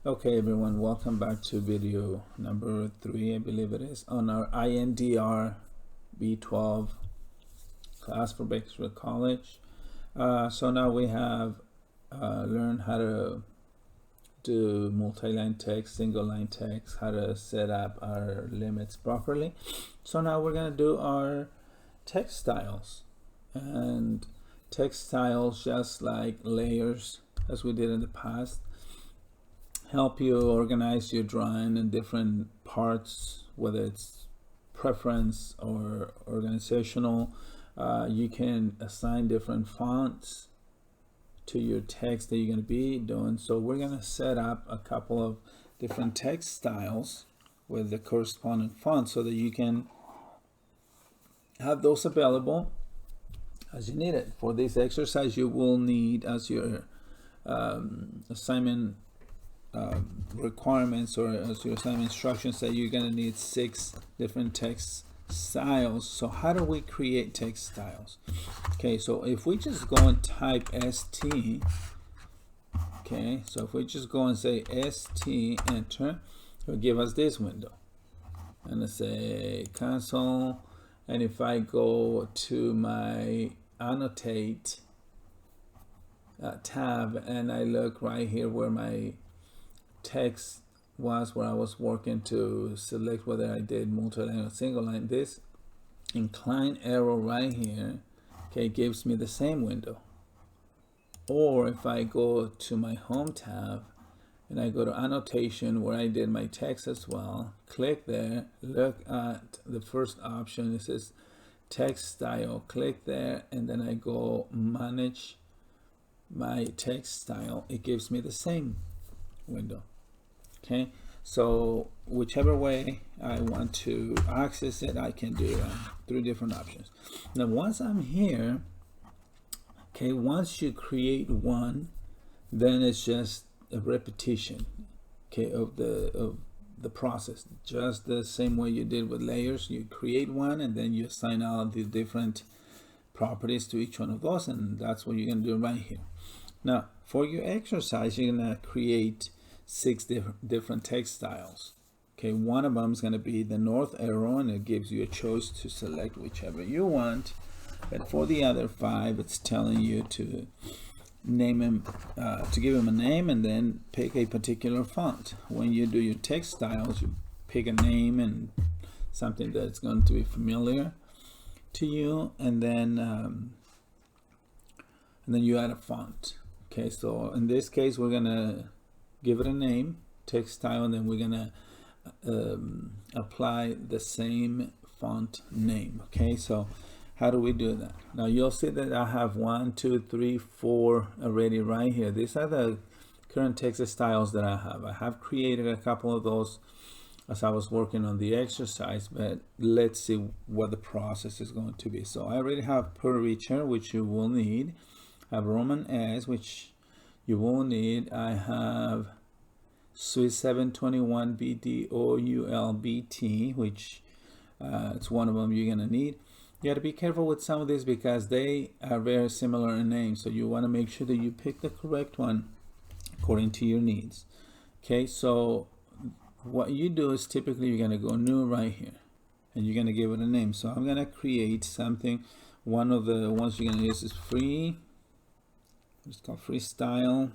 Okay, everyone, welcome back to video number 3, I believe it is, on our INDR B12 class for Bakersfield College. So now we have learned how to do multi-line text, single-line text, how to set up our limits properly. So now we're going to do our text styles. And text styles, just like layers, as we did in the past, help you organize your drawing in different parts, whether it's preference or organizational. You can assign different fonts to your text that you're going to be doing. So we're going to set up a couple of different text styles with the corresponding font so that you can have those available as you need it. For this exercise, you will need, as your assignment requirements, or as your assignment instructions, that you're going to need 6 different text styles. So how do we create text styles? Okay, so if we just go and type ST, okay, so if we just go and say ST, enter, it'll give us this window, and let's say console. And if I go to my annotate tab and I look right here where my text was, where I was working to select whether I did multi-line or single line, this inclined arrow right here, okay, gives me the same window. Or if I go to my home tab and I go to annotation where I did my text as well, click there, look at the first option, it says text style, click there, and then I go manage my text style, it gives me the same window. Okay, so whichever way I want to access it, I can do 3 different options. Now once I'm here, okay, once you create one, then it's just a repetition, okay, of the process, just the same way you did with layers. You create one and then you assign all the different properties to each one of those, and that's what you're going to do right here. Now for your exercise, you're going to create 6 different text styles. Okay, one of them is going to be the north arrow, and it gives you a choice to select whichever you want. But for the other 5, it's telling you to name him, to give him a name, and then pick a particular font. When you do your text styles, you pick a name and something that's going to be familiar to you, and then you add a font. Okay, so in this case, we're gonna give it a name, text style, and then we're gonna apply the same font name. Okay, so how do we do that? Now you'll see that I have 1, 2, 3, 4 already right here. These are the current text styles that I have. I have created a couple of those as I was working on the exercise, but let's see what the process is going to be. So I already have per Richard, which you will need. I have Roman S, which you will need. I have Swiss 721 BDOULBT, which it's one of them you're gonna need. You gotta be careful with some of these because they are very similar in name, so you want to make sure that you pick the correct one according to your needs. Okay, so what you do is typically you're gonna go new right here, and you're gonna give it a name. So I'm gonna create something. One of the ones you're gonna use is free. It's called freestyle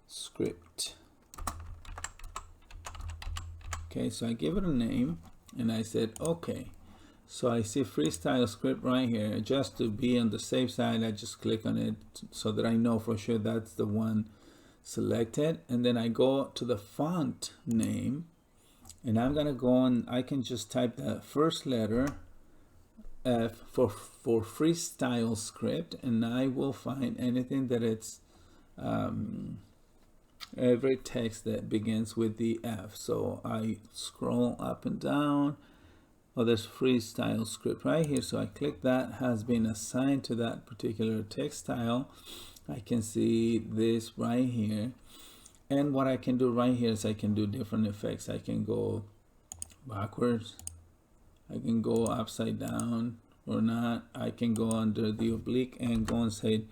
script. Okay, so I give it a name and I said okay. So I see freestyle script right here. Just to be on the safe side, I just click on it so that I know for sure that's the one selected. And then I go to the font name, and I'm gonna go on, I can just type the first letter F for freestyle script, and I will find anything that it's every text that begins with the F. So I scroll up and down. Oh, there's freestyle script right here. So I click that, has been assigned to that particular text style. I can see this right here. And what I can do right here is I can do different effects. I can go backwards. I can go upside down or not. I can go under the oblique and go and say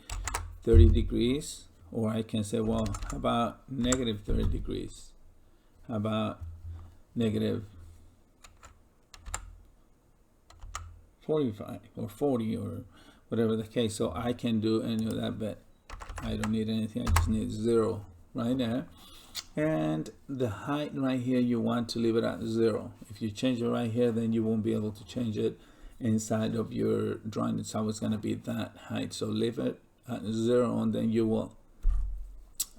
30 degrees, or I can say, well, how about negative 30 degrees? How about negative 45 or 40 or whatever the case. So I can do any of that, but I don't need anything. I just need 0 right there. And the height right here, you want to leave it at 0. If you change it right here, then you won't be able to change it inside of your drawing. It's always going to be that height. So leave it at 0, and then you will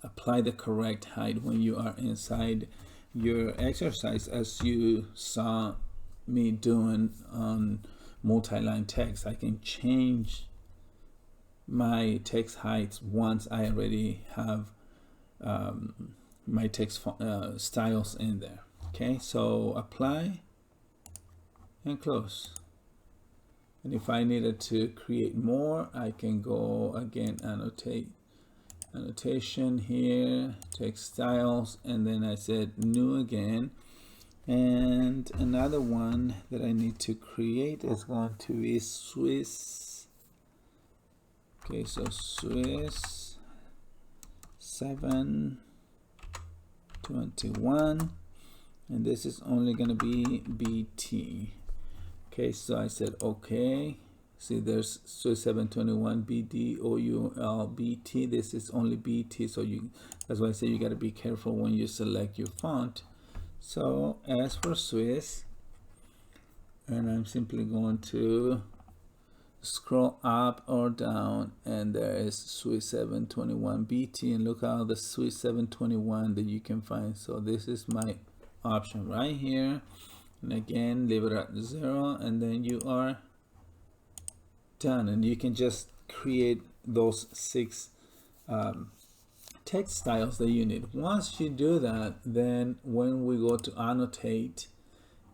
apply the correct height when you are inside your exercise, as you saw me doing on multi-line text. I can change my text heights once I already have my text styles in there. Okay, so apply and close. And if I needed to create more, I can go again, annotation here, text styles, and then I said new again. And another one that I need to create is going to be Swiss. Okay, so Swiss 721, and this is only going to be BT. Okay, so I said okay. See, there's Swiss 721 BDOUL BT. This is only BT, so that's why I say you got to be careful when you select your font. So as for Swiss, and I'm simply going to scroll up or down, and there is Swiss 721 BT, and look how the Swiss 721 that you can find. So this is my option right here, and again leave it at 0, and then you are done. And you can just create those 6 text styles that you need. Once you do that, then when we go to annotate,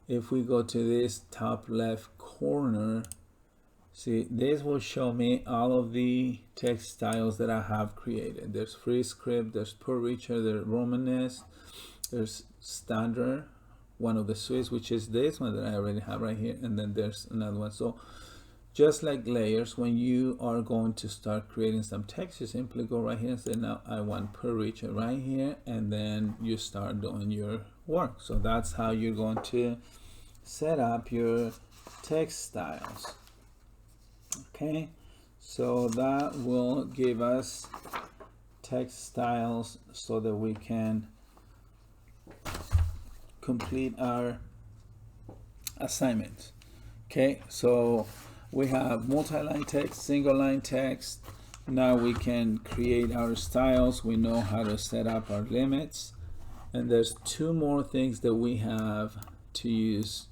if we go to this top left corner, see, this will show me all of the text styles that I have created. There's free script, there's per richer, there's Romanesque, there's standard, one of the Swiss, which is this one that I already have right here, and then there's another one. So just like layers, when you are going to start creating some text, you simply go right here and say, now I want per richer right here, and then you start doing your work. So that's how you're going to set up your text styles. Okay, so that will give us text styles so that we can complete our assignment. Okay, so we have multi-line text, single line text. Now we can create our styles. We know how to set up our limits, and there's 2 more things that we have to use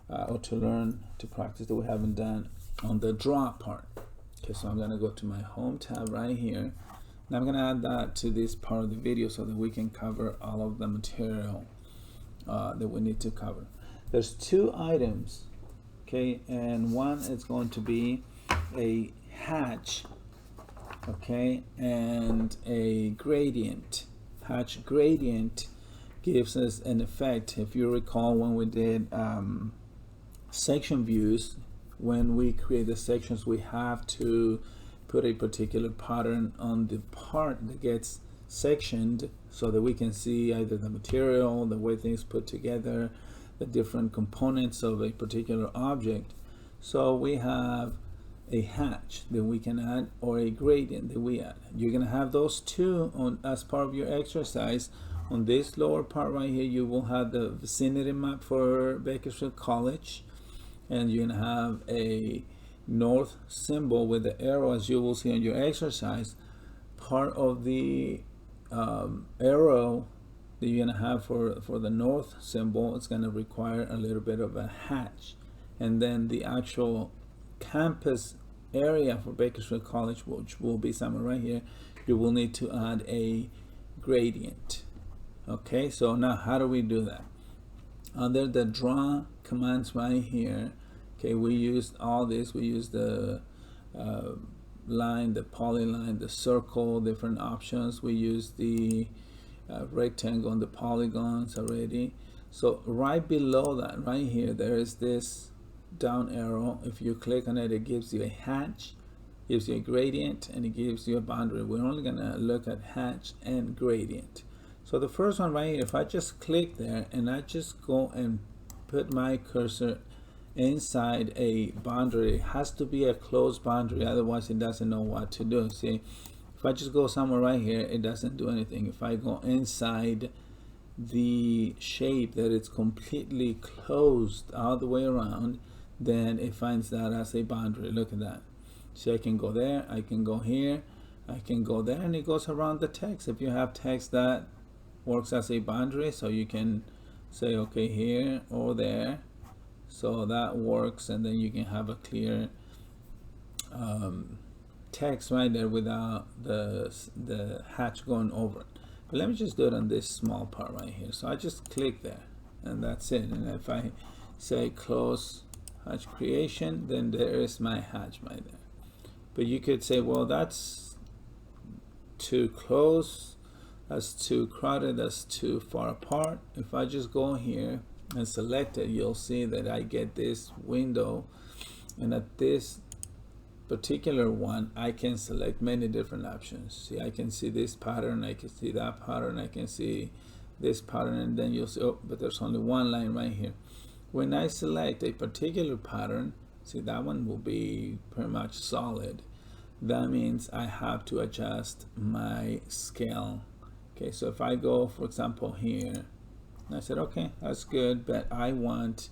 or to learn, to practice, that we haven't done on the draw part. Okay, so I'm going to go to my home tab right here, and I'm going to add that to this part of the video so that we can cover all of the material that we need to cover. There's 2 items, okay, and one is going to be a hatch, okay, and a gradient. Hatch gradient gives us an effect. If you recall, when we did section views, when we create the sections, we have to put a particular pattern on the part that gets sectioned so that we can see either the material, the way things put together, the different components of a particular object. So we have a hatch that we can add, or a gradient that we add. You're going to have those 2 on as part of your exercise. On this lower part right here, you will have the vicinity map for Bakersfield College, and you're going to have a north symbol with the arrow, as you will see on your exercise. Part of the arrow that you're going to have for the north symbol, it's going to require a little bit of a hatch. And then the actual campus area for Bakersfield College, which will be somewhere right here, you will need to add a gradient. Okay, so now how do we do that? Under the draw commands right here, okay, we used all this. We used the line, the polyline, the circle, different options. We used the rectangle and the polygons already. So right below that, right here, there is this down arrow. If you click on it, it gives you a hatch. gives you a gradient, and it gives you a boundary. We're only gonna look at hatch and gradient. So the first one right here, if I just click there and I just go and put my cursor inside a boundary, it has to be a closed boundary, otherwise it doesn't know what to do. See, if I just go somewhere right here, it doesn't do anything. If I go inside the shape that it's completely closed all the way around, then it finds that as a boundary. Look at that. So I can go there, I can go here, I can go there, and it goes around the text. If you have text that works as a boundary, so you can say okay here or there, so that works, and then you can have a clear text right there without the hatch going over it. But let me just do it on this small part right here. So I just click there, and that's it. And if I say close hatch creation, then there is my hatch right there. But you could say, well, that's too close, that's too crowded, that's too far apart. If I just go here and select it, you'll see that I get this window, and at this particular one I can select many different options. See, I can see this pattern, I can see that pattern, I can see this pattern, and then you'll see, oh, but there's only one line right here. When I select a particular pattern, see, that one will be pretty much solid. That means I have to adjust my scale. Okay, so if I go, for example, here, and I said, okay, that's good, but I want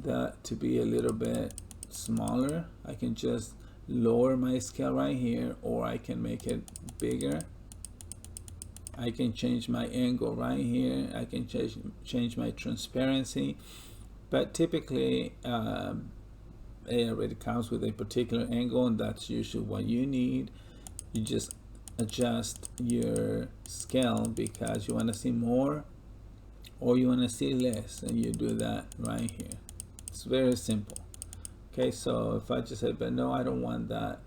that to be a little bit smaller, I can just lower my scale right here, or I can make it bigger. I can change my angle right here. I can change my transparency. But typically, it already comes with a particular angle, and that's usually what you need. You just adjust your scale because you want to see more or you want to see less, and you do that right here. It's very simple. Okay, so if I just say, but no, I don't want that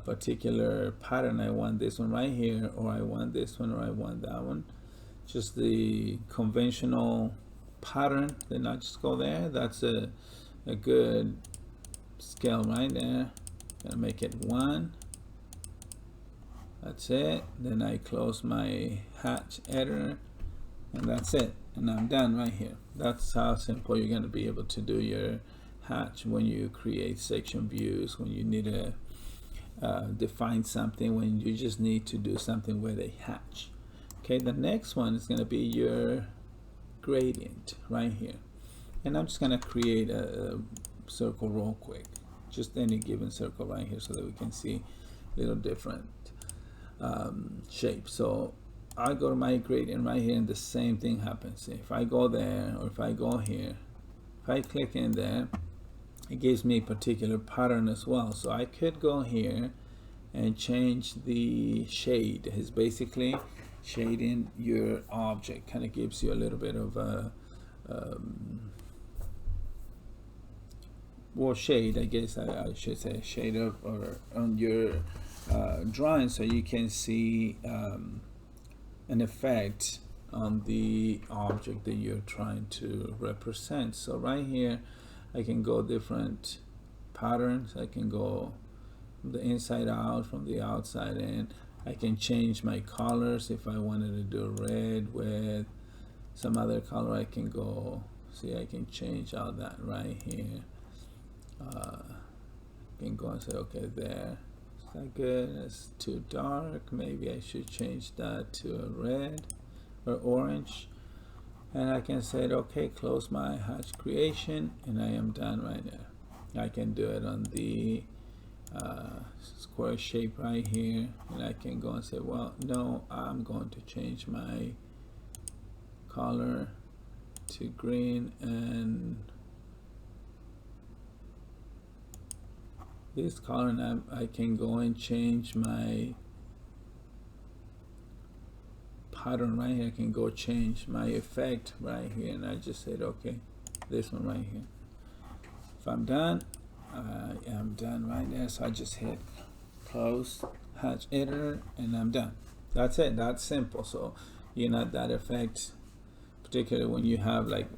particular pattern, I want this one right here, or I want this one, or I want that one, just the conventional pattern, then I just go there. That's a good scale right there. Gonna make it 1. That's it. Then I close my hatch editor, and that's it, and I'm done right here. That's how simple you're going to be able to do your hatch when you create section views, when you need to define something, when you just need to do something with a hatch. Okay, the next one is going to be your gradient right here, and I'm just going to create a circle real quick, just any given circle right here, so that we can see little different shapes. So I go to my gradient right here, and the same thing happens. If I go there, or if I go here, if I click in there, it gives me a particular pattern as well. So I could go here and change the shade. It's basically shading your object. Kind of gives you a little bit of a well, shade, I guess I should say, shade of, or on your drawing, so you can see an effect on the object that you're trying to represent. So right here I can go different patterns. I can go from the inside out, from the outside in. I can change my colors. If I wanted to do red with some other color, I can go, see, I can change all that right here. I can go and say, okay, there, is that good? It's too dark, maybe I should change that to a red or orange. And I can say, okay, close my hatch creation, and I am done right there. I can do it on the square shape right here, and I can go and say, well, no, I'm going to change my color to green, and this color, and I can go and change my pattern right here. I can go change my effect right here, and I just said, okay, this one right here. If I'm done, I am done right there. So I just hit close hatch editor, and I'm done. That's it. That's simple. So you know that effect, particularly when you have like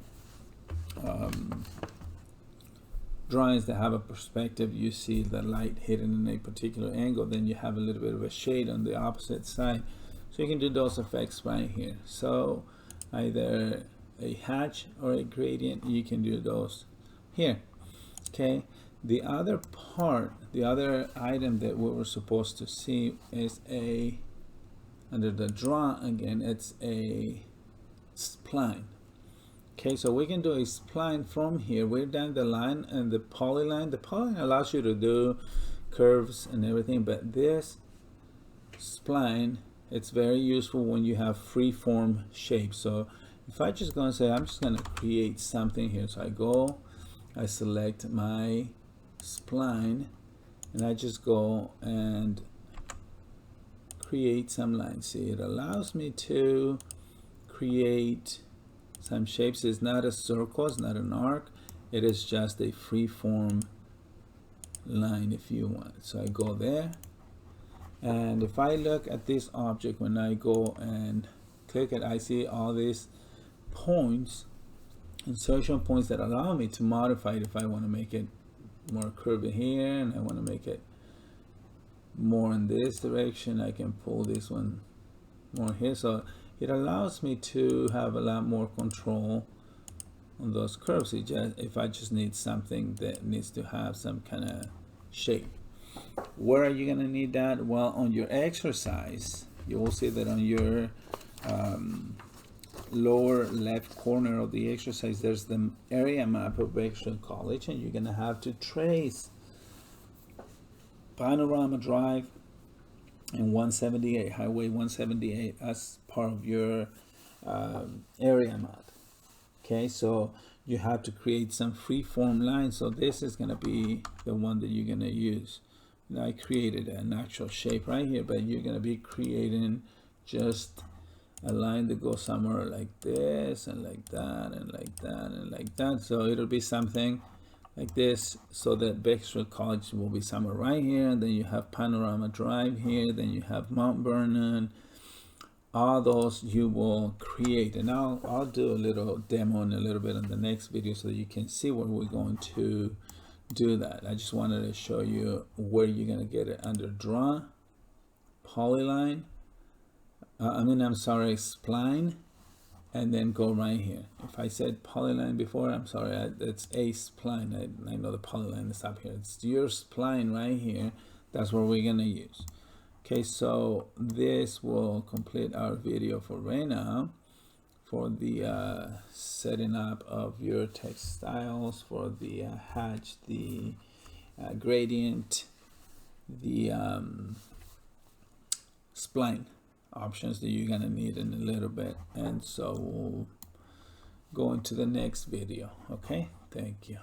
drawings that have a perspective, you see the light hitting in a particular angle, then you have a little bit of a shade on the opposite side. So you can do those effects right here. So either a hatch or a gradient, you can do those here. Okay, the other part, the other item that we were supposed to see is under the draw again, it's a spline. Okay, so we can do a spline from here. We're down the line and the polyline. The polyline allows you to do curves and everything, but this spline, it's very useful when you have free form shapes. So if I just go and say, I'm just going to create something here. So I select my spline, and I just go and create some lines. See, it allows me to create some shapes. It's not a circle, it's not an arc, it is just a free form line if you want. So I go there, and if I look at this object, when I go and click it, I see all these points, insertion points that allow me to modify it. If I want to make it more curvy here and I want to make it more in this direction, I can pull this one more here. So it allows me to have a lot more control on those curves. If I just need something that needs to have some kind of shape. Where are you going to need that? Well, on your exercise, you will see that on your lower left corner of the exercise, there's the area map of Berkshire College, and you're going to have to trace Panorama Drive and 178, Highway 178, as part of your area map. Okay, so you have to create some free form lines. So this is going to be the one that you're going to use. Now I created an actual shape right here, but you're going to be creating just a line that goes somewhere like this and like that and like that and like that. So it'll be something like this, so that Berkshire College will be somewhere right here, and then you have Panorama Drive here, then you have Mount Vernon. All those you will create, and I'll do a little demo in a little bit in the next video so that you can see where we're going to do that. I just wanted to show you where you're going to get it under draw, polyline, spline, and then go right here. If I said polyline before, I'm sorry, it's a spline. I know the polyline is up here. It's your spline right here. That's what we're gonna use. Okay, so this will complete our video for right now, for the setting up of your text styles, for the hatch, the gradient, the spline options that you're gonna need in a little bit. And so we'll go into the next video. Okay, thank you.